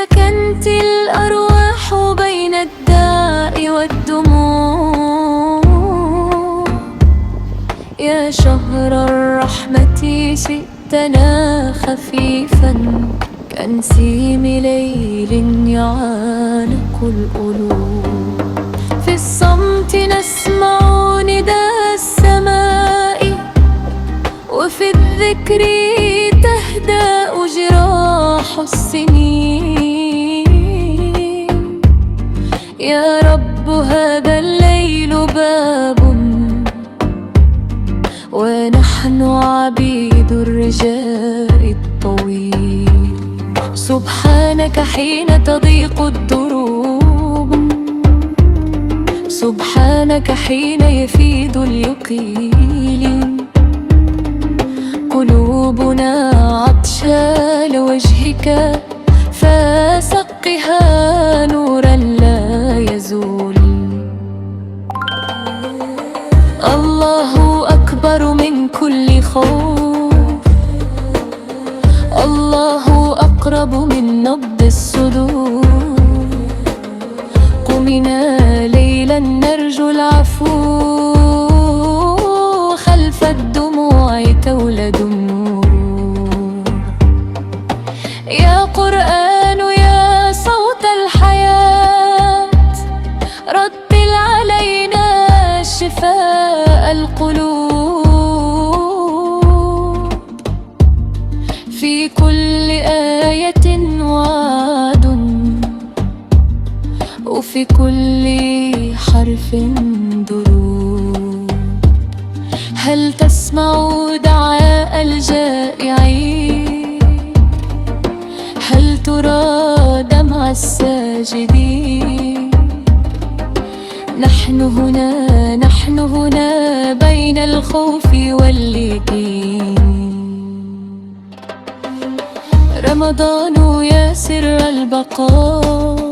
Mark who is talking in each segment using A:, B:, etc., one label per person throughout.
A: سكنت الأرواح بين الداء والدموع. يا شهر الرحمة شئتنا خفيفا كنسيم ليل يعانق القلوب. في الصمت نسمع نداء السماء، وفي الذكر تهدأ جراح السنين. يا رب هذا الليل باب، ونحن عبيد الرجاء الطويل. سبحانك حين تضيق الدروب، سبحانك حين يفيد اليقين. قلوبنا عطشى لوجهك فسقها نورا لا يزول. الله أكبر من كل خوف، الله أقرب من نبض الصدور. قمنا ليلا نرجو العفو، خلف الدموع تولد النور. يا قرآن يا صوت الحياة، رتل علينا شفاء القلوب. في كل آية وعد، وفي كل حرف دروب. هل تسمع دعاء الجائعين؟ هل ترى دمع الساجدين؟ نحن هنا بين الخوف واليقين. رمضان يا سر البقاء،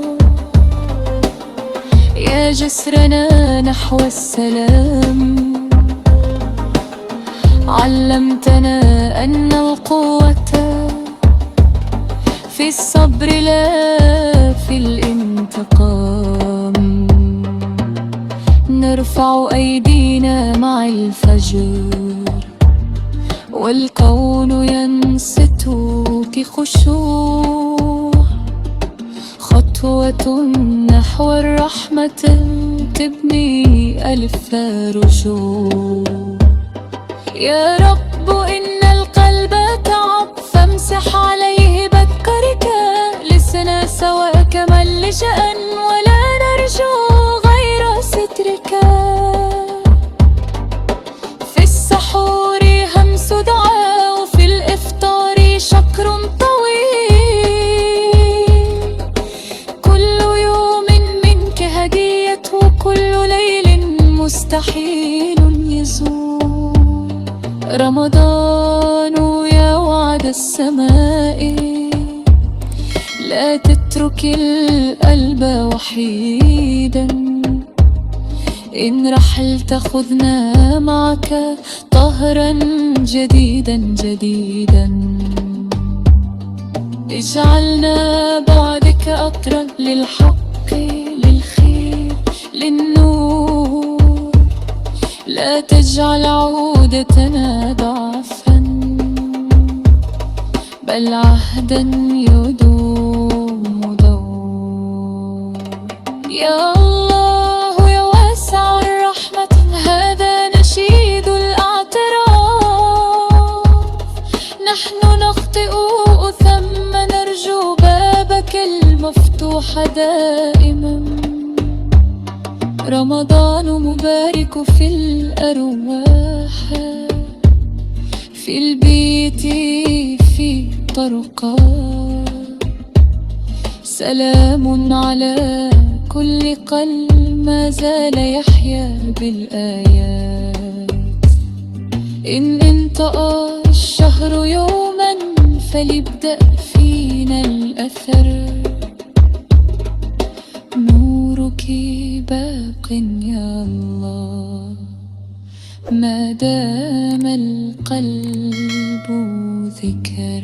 A: يا جسرنا نحو السلام. علمتنا أن القوة في الصبر لا في الانتقام. نرفع أيدينا مع الفجر، والكون ينصت في خشوع. خطوة نحو الرحمة تبني ألف رجوع. يا رب إن القلب تعب فامسح عليه بكرك. لسنا سواك ملجأ ولا نرجو غير سترك. في السحور همس دعاء، وفي الإفطار شكر طويل. كل يوم منك هدية، وكل ليل مستحيل يزول. رمضان يا وعد السماء، لا تترك القلب وحيدا. إن رحلت خذنا معك طهرا جديدا جديدا. اجعلنا بعدك أطرا للحق للخير للنور. لا تجعل عودتنا ضعفا، بل عهدا يدوم دور. يا الله يا واسع الرحمة، هذا نشيد الاعتراف. نحن نخطئ ثم نرجو بابك المفتوح دائما. رمضان مبارك في الأرواح، في البيت في طرقات. سلام على كل قلب ما زال يحيا بالآيات. إن انطأ الشهر يوما فليبدأ فينا الأثر. نورك باق يا الله ما دام القلب ذكر.